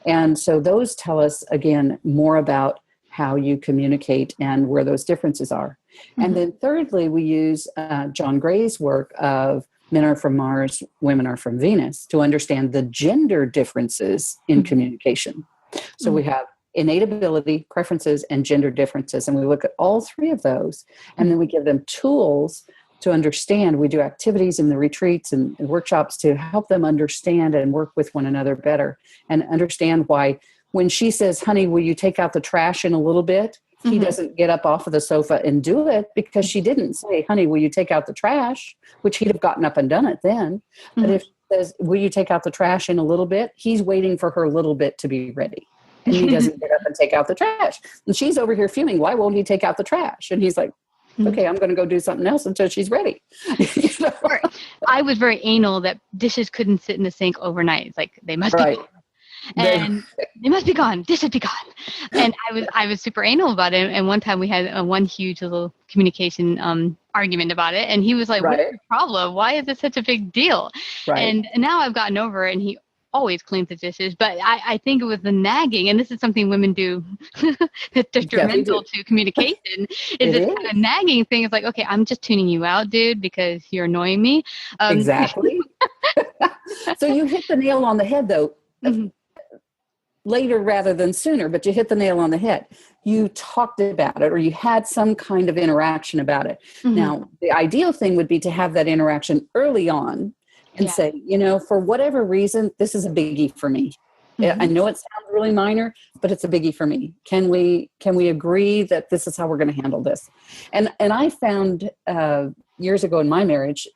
And so those tell us, again, more about how you communicate and where those differences are. And then thirdly, we use John Gray's work of Men Are From Mars, Women Are From Venus to understand the gender differences in communication. So we have innate ability, preferences, and gender differences. And we look at all 3 of those, and then we give them tools to understand. We do activities in the retreats and workshops to help them understand and work with one another better, and understand why when she says, honey, will you take out the trash in a little bit? He doesn't get up off of the sofa and do it, because she didn't say, honey, will you take out the trash? Which he'd have gotten up and done it then. But if she says, will you take out the trash in a little bit? He's waiting for her little bit to be ready. And he doesn't get up and take out the trash. And she's over here fuming, why won't he take out the trash? And he's like, okay, I'm going to go do something else until she's ready. I was very anal that dishes couldn't sit in the sink overnight. It's like, they must be gone. And they must be gone. Dishes be gone. And I was super anal about it. And one time we had one huge little communication argument about it. And he was like, what's your problem? Why is this such a big deal? And now I've gotten over it, and he always cleans the dishes. But I think it was the nagging, and this is something women do that's detrimental to communication, is this kind of nagging thing. It's like, okay, I'm just tuning you out, dude, because you're annoying me. Exactly. So you hit the nail on the head, though. Later rather than sooner, but you hit the nail on the head. You talked about it, or you had some kind of interaction about it. Now, the ideal thing would be to have that interaction early on and say, for whatever reason, this is a biggie for me. I know it sounds really minor, but it's a biggie for me. Can we agree that this is how we're going to handle this? And I found years ago in my marriage,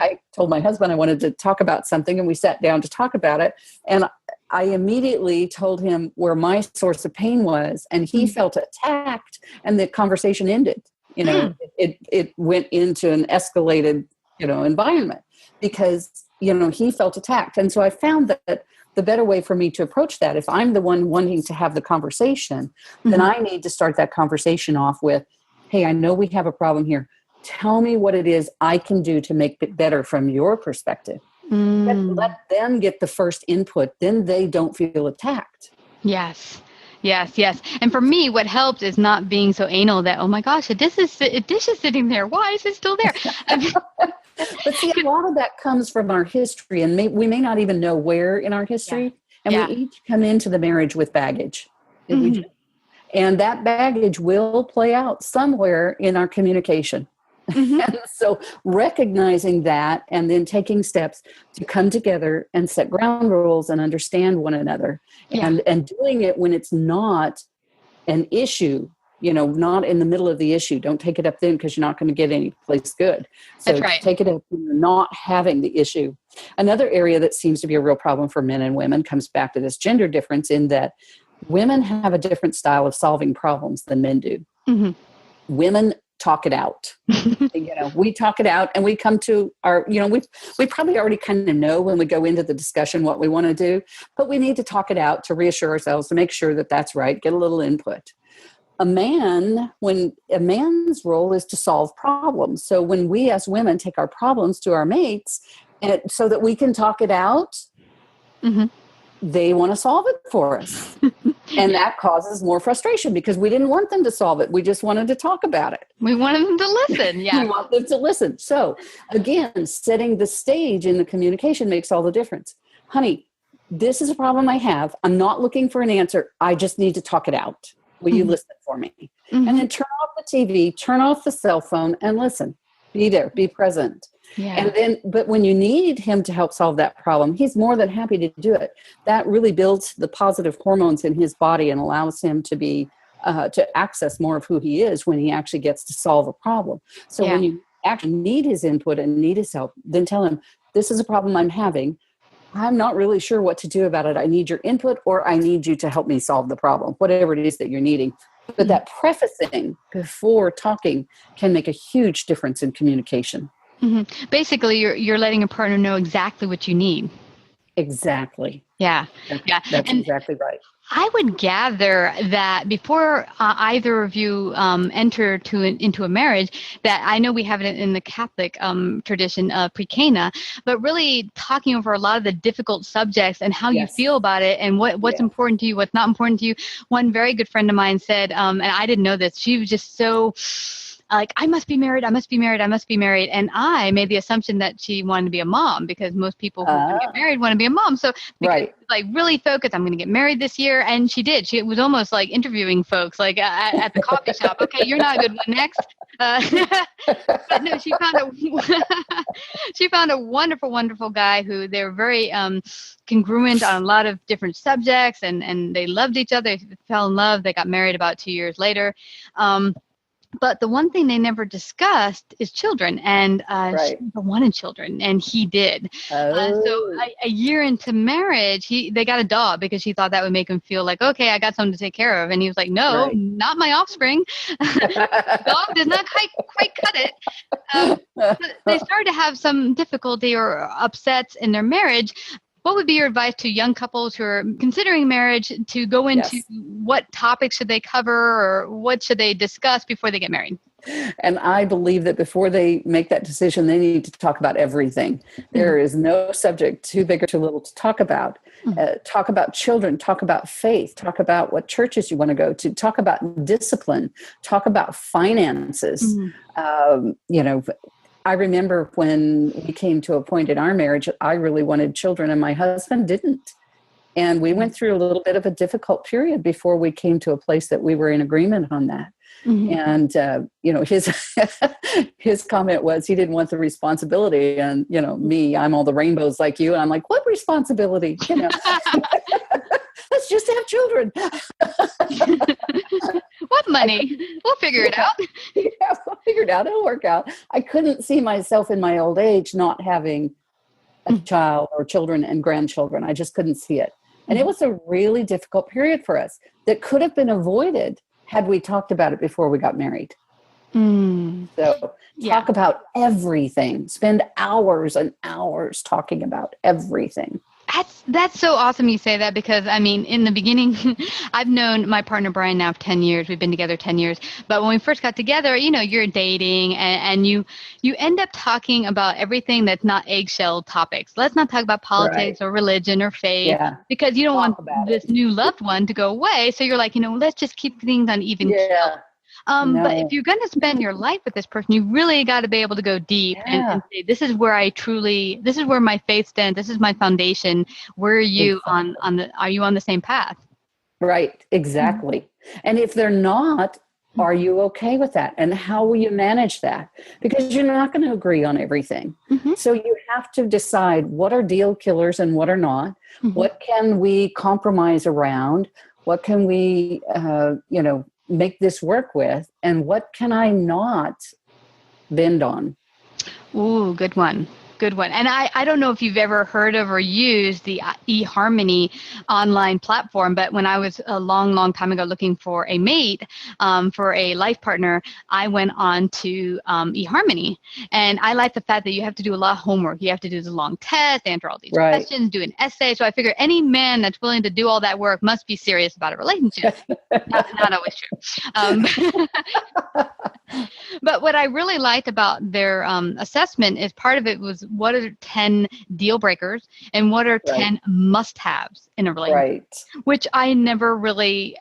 I told my husband I wanted to talk about something, and we sat down to talk about it. And I immediately told him where my source of pain was, and he felt attacked, and the conversation ended. It went into an escalated, environment, because, he felt attacked. And so I found that the better way for me to approach that, if I'm the one wanting to have the conversation, then I need to start that conversation off with, hey, I know we have a problem here. Tell me what it is I can do to make it better from your perspective. Let them get the first input. Then they don't feel attacked. Yes. And for me, what helped is not being so anal that, oh my gosh, a dish is sitting there. Why is it still there? But see, a lot of that comes from our history, and we may not even know where in our history. And we each come into the marriage with baggage. And that baggage will play out somewhere in our communication. Mm-hmm. And so recognizing that and then taking steps to come together and set ground rules and understand one another, Yeah. and doing it when it's not an issue, not in the middle of the issue. Don't take it up then, because you're not going to get any place good. So That's right. take it up when you're not having the issue. Another area that seems to be a real problem for men and women comes back to this gender difference, in that women have a different style of solving problems than men do. Mm-hmm. Women talk it out. We talk it out, and we come to our, we probably already kind of know when we go into the discussion what we want to do, but we need to talk it out to reassure ourselves, to make sure that that's right, get a little input. When a man's role is to solve problems. So when we as women take our problems to our mates, and so that we can talk it out, Mm-hmm. they want to solve it for us. And that causes more frustration, because we didn't want them to solve it. We just wanted to talk about it. We want them to listen. Yeah. We want them to listen. So again, setting the stage in the communication makes all the difference. Honey, this is a problem I have. I'm not looking for an answer. I just need to talk it out. Will you listen for me? Mm-hmm. And then turn off the TV, turn off the cell phone, and listen. Be there, be present. Yeah. And then, but when you need him to help solve that problem, he's more than happy to do it. That really builds the positive hormones in his body and allows him to be, to access more of who he is when he actually gets to solve a problem. So when you actually need his input and need his help, then tell him, this is a problem I'm having. I'm not really sure what to do about it. I need your input, or I need you to help me solve the problem, whatever it is that you're needing. But that prefacing before talking can make a huge difference in communication. Mm-hmm. Basically, you're letting your partner know exactly what you need. Exactly. Yeah. That's exactly right. I would gather that before either of you enter into a marriage, that I know we have it in the Catholic tradition of pre-Cana, but really talking over a lot of the difficult subjects and how you feel about it, and what's important to you, what's not important to you. One very good friend of mine said, and I didn't know this, she was just so like, I must be married, I must be married, I must be married. And I made the assumption that she wanted to be a mom, because most people who want to get married want to be a mom. So like really focused, I'm going to get married this year. And she did. She was almost like interviewing folks like at the coffee shop. Okay, you're not a good one. Next. But no, she found a wonderful, wonderful guy who they were very congruent on a lot of different subjects, and they loved each other. They fell in love. They got married about 2 years later. But the one thing they never discussed is children, and she never wanted children, and he did. So a year into marriage, they got a dog, because she thought that would make him feel like, okay, I got someone to take care of. And he was like, no, not my offspring. Dog does not quite cut it. They started to have some difficulty or upsets in their marriage. What would be your advice to young couples who are considering marriage to go into what topics should they cover, or what should they discuss before they get married? And I believe that before they make that decision, they need to talk about everything. There is no subject too big or too little to talk about. Talk about children, talk about faith, talk about what churches you want to go to, talk about discipline, talk about finances. I remember when we came to a point in our marriage, I really wanted children and my husband didn't. And we went through a little bit of a difficult period before we came to a place that we were in agreement on that. And, his comment was he didn't want the responsibility. And, me, I'm all the rainbows like you. And I'm like, what responsibility? Let's just have children. What money? We'll figure it out. Yeah, we'll figure it out. It'll work out. I couldn't see myself in my old age not having a child or children and grandchildren. I just couldn't see it. And it was a really difficult period for us that could have been avoided had we talked about it before we got married. So talk about everything. Spend hours and hours talking about everything. That's so awesome you say that, because I mean, in the beginning, I've known my partner Brian now for 10 years. We've been together 10 years. But when we first got together, you're dating, and you end up talking about everything that's not eggshell topics. Let's not talk about politics or religion or faith, because you don't want this new loved one to go away. So you're like, let's just keep things on even keel. But if you're going to spend your life with this person, you really got to be able to go deep and say, this is where this is where my faith stands. This is my foundation. Where are you are you on the same path? Right. Exactly. And if they're not, Are you okay with that? And how will you manage that? Because you're not going to agree on everything. Mm-hmm. So you have to decide what are deal killers and what are not. Mm-hmm. What can we compromise around? What can we, make this work with? And what can I not bend on? Ooh, good one. Good one. And I don't know if you've ever heard of or used the eHarmony online platform, but when I was a long, long time ago looking for a mate, for a life partner, I went on to eHarmony. And I like the fact that you have to do a lot of homework. You have to do the long test, answer all these questions, do an essay. So I figure any man that's willing to do all that work must be serious about a relationship. not always true. But what I really liked about their assessment is part of it was what are 10 deal breakers and what are 10 must-haves in a relationship, which I never really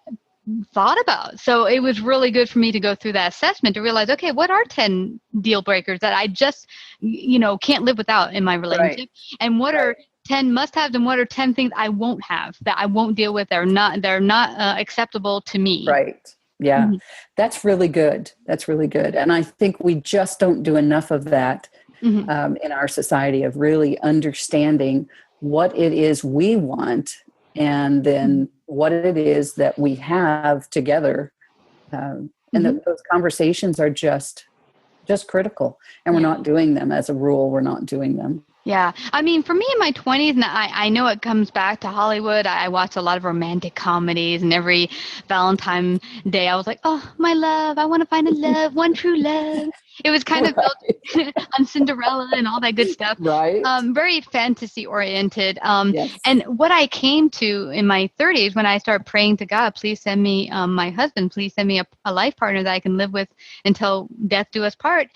thought about. So it was really good for me to go through that assessment to realize, okay, what are 10 deal breakers that I just, can't live without in my relationship? And what are 10 must-haves and what are 10 things I won't have, that I won't deal with, they're not acceptable to me. Right. Yeah, that's really good. That's really good. And I think we just don't do enough of that in our society, of really understanding what it is we want and then what it is that we have together. And those conversations are just critical. And we're not doing them. As a rule, we're not doing them. Yeah. I mean, for me in my 20s, and I know it comes back to Hollywood. I watched a lot of romantic comedies, and every Valentine's Day I was like, oh, my love, I want to find a love, one true love. It was kind of built on Cinderella and all that good stuff. Right. Very fantasy oriented. And what I came to in my 30s when I started praying to God, please send me my husband, please send me a life partner that I can live with until death do us part.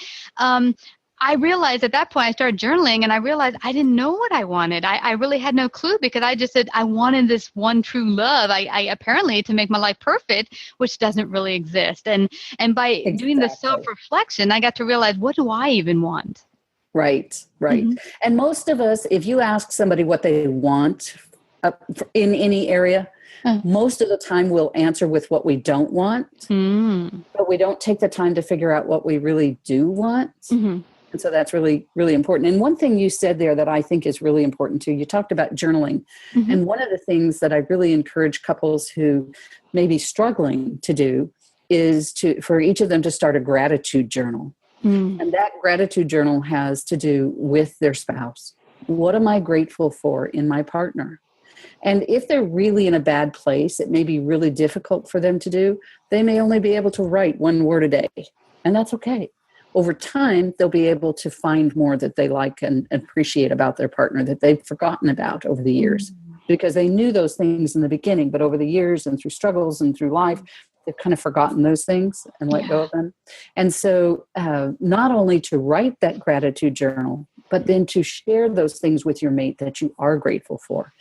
I realized at that point, I started journaling and I realized I didn't know what I wanted. I really had no clue because I just said I wanted this one true love. I apparently to make my life perfect, which doesn't really exist. And by doing the self-reflection, I got to realize, what do I even want? Right. And most of us, if you ask somebody what they want in any area, most of the time we'll answer with what we don't want, but we don't take the time to figure out what we really do want. And so that's really, really important. And one thing you said there that I think is really important too, you talked about journaling. And one of the things that I really encourage couples who may be struggling to do is for each of them to start a gratitude journal. And that gratitude journal has to do with their spouse. What am I grateful for in my partner? And if they're really in a bad place, it may be really difficult for them to do. They may only be able to write one word a day, and that's okay. Over time, they'll be able to find more that they like and appreciate about their partner that they've forgotten about over the years, because they knew those things in the beginning, but over the years and through struggles and through life, they've kind of forgotten those things and let go of them. And so not only to write that gratitude journal, but then to share those things with your mate that you are grateful for.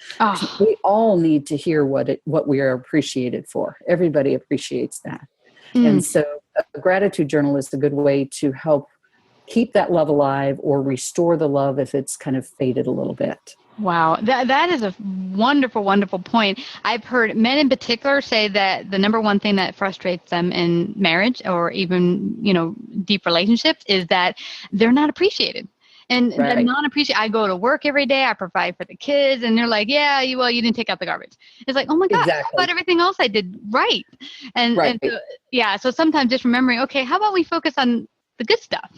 We all need to hear what we are appreciated for. Everybody appreciates that. And so a gratitude journal is a good way to help keep that love alive or restore the love if it's kind of faded a little bit. Wow. That is a wonderful, wonderful point. I've heard men in particular say that the number one thing that frustrates them in marriage or even, deep relationships is that they're not appreciated. And they're not appreciated. I go to work every day. I provide for the kids. And they're like, yeah, you didn't take out the garbage. It's like, oh my God, how about everything else I did right? And so, so sometimes just remembering, okay, how about we focus on the good stuff?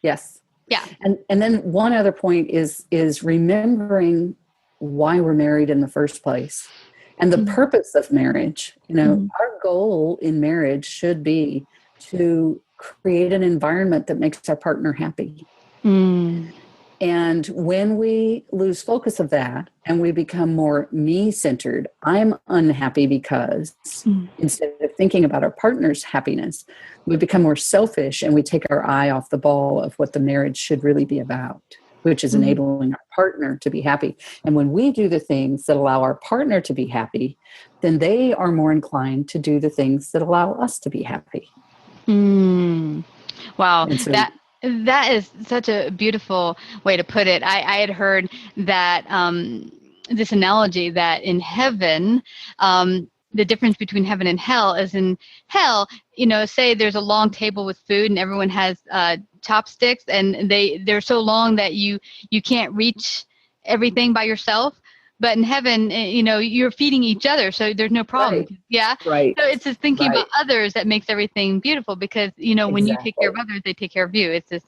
Yes. Yeah. And then one other point is remembering why we're married in the first place and the purpose of marriage. Our goal in marriage should be to create an environment that makes our partner happy. And when we lose focus of that and we become more me-centered, I'm unhappy because instead of thinking about our partner's happiness, we become more selfish and we take our eye off the ball of what the marriage should really be about, which is enabling our partner to be happy. And when we do the things that allow our partner to be happy, then they are more inclined to do the things that allow us to be happy. Wow. That is such a beautiful way to put it. I had heard that this analogy that in heaven, the difference between heaven and hell is in hell, say there's a long table with food and everyone has chopsticks, and they're so long that you can't reach everything by yourself. But in heaven, you're feeding each other, so there's no problem. Right. Yeah. Right. So it's just thinking Right. about others that makes everything beautiful, because, when you take care of others, they take care of you. It's just,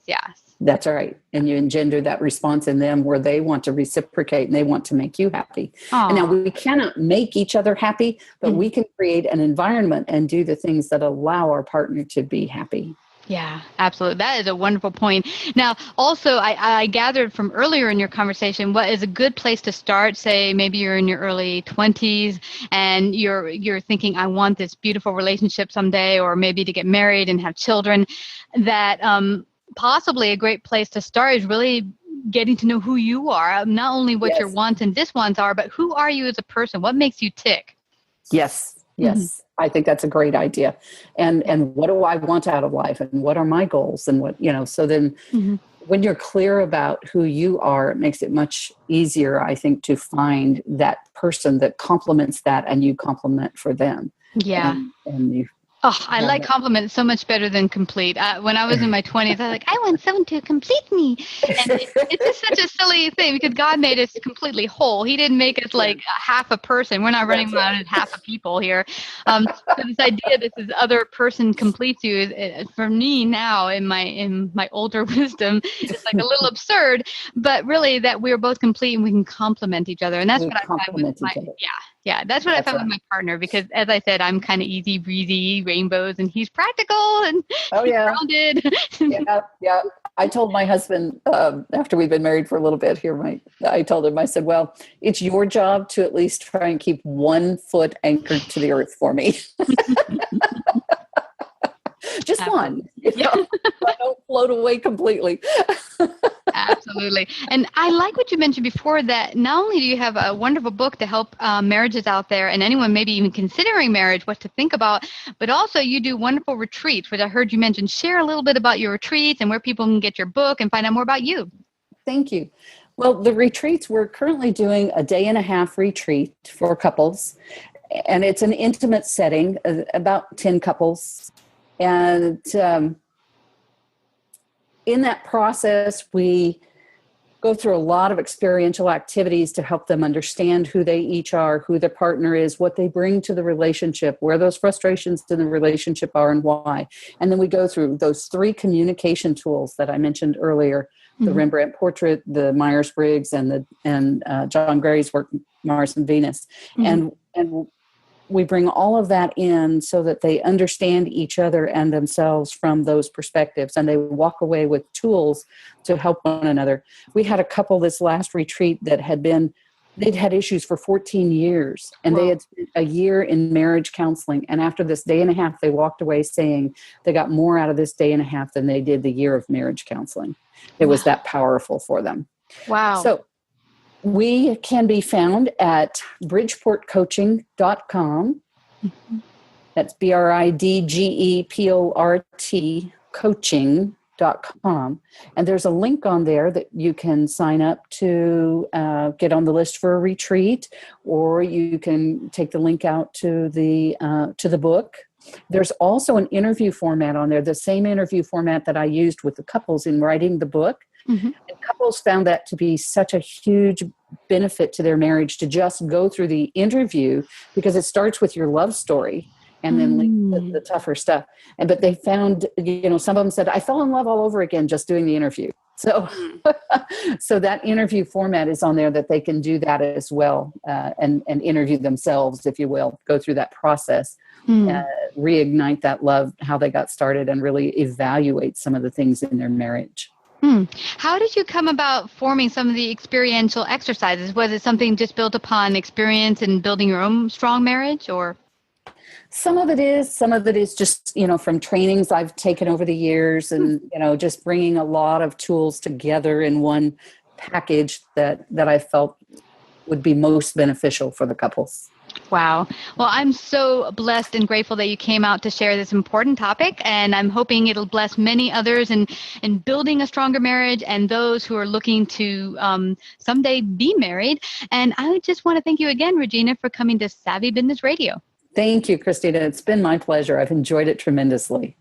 That's right. And you engender that response in them where they want to reciprocate and they want to make you happy. Aww. And now we cannot make each other happy, but we can create an environment and do the things that allow our partner to be happy. Yeah, absolutely. That is a wonderful point. Now, also, I gathered from earlier in your conversation, what is a good place to start? Say, maybe you're in your early 20s and you're thinking, I want this beautiful relationship someday, or maybe to get married and have children. That possibly a great place to start is really getting to know who you are, not only what your wants and diswants are, but who are you as a person? What makes you tick? Yes. Yes. I think that's a great idea. And what do I want out of life? And what are my goals? And what, so then when you're clear about who you are, it makes it much easier, I think, to find that person that complements that and you complement for them. Yeah. And you. Oh, I like compliments so much better than complete. When I was in my 20s, I was like, I want someone to complete me. And it's just such a silly thing, because God made us completely whole. He didn't make us like half a person. We're not running around as half a people here. So this idea that this other person completes you is, for me now, in my older wisdom, it's like a little absurd. But really, that we're both complete and we can complement each other. And that's what I find with that's what I found with my partner, because as I said, I'm kind of easy breezy, rainbows, and he's practical and grounded. Yeah. I told my husband, after we've been married for a little bit here, I told him, I said, well, it's your job to at least try and keep 1 foot anchored to the earth for me. Just one. I don't float away completely. Absolutely. And I like what you mentioned before, that not only do you have a wonderful book to help marriages out there and anyone maybe even considering marriage, what to think about, but also you do wonderful retreats, which I heard you mention. Share a little bit about your retreats and where people can get your book and find out more about you. Thank you. Well, the retreats, we're currently doing a 1.5-day retreat for couples, and it's an intimate setting, about 10 couples. And in that process, we go through a lot of experiential activities to help them understand who they each are, who their partner is, what they bring to the relationship, where those frustrations in the relationship are, and why. And then we go through those 3 communication tools that I mentioned earlier, the Rembrandt portrait, the Myers-Briggs, and John Gray's work, Mars and Venus. And we bring all of that in so that they understand each other and themselves from those perspectives, and they walk away with tools to help one another. We had a couple this last retreat that they'd had issues for 14 years, and they had spent a year in marriage counseling. And after this 1.5 days, they walked away saying they got more out of this 1.5 days than they did the year of marriage counseling. It was that powerful for them. Wow. So we can be found at bridgeportcoaching.com. That's BRIDGEPORT coaching.com. And there's a link on there that you can sign up to get on the list for a retreat, or you can take the link out to the book. There's also an interview format on there, the same interview format that I used with the couples in writing the book. And couples found that to be such a huge benefit to their marriage, to just go through the interview, because it starts with your love story and then the tougher stuff. But they found, some of them said, I fell in love all over again just doing the interview. So, so that interview format is on there, that they can do that as well, and interview themselves, if you will, go through that process, reignite that love, how they got started, and really evaluate some of the things in their marriage. How did you come about forming some of the experiential exercises? Was it something just built upon experience and building your own strong marriage, or? Some of it is just, from trainings I've taken over the years, and, just bringing a lot of tools together in one package that I felt would be most beneficial for the couples. Wow. Well, I'm so blessed and grateful that you came out to share this important topic, and I'm hoping it'll bless many others in building a stronger marriage, and those who are looking to someday be married. And I just want to thank you again, Regina, for coming to Savvy Business Radio. Thank you, Christina. It's been my pleasure. I've enjoyed it tremendously.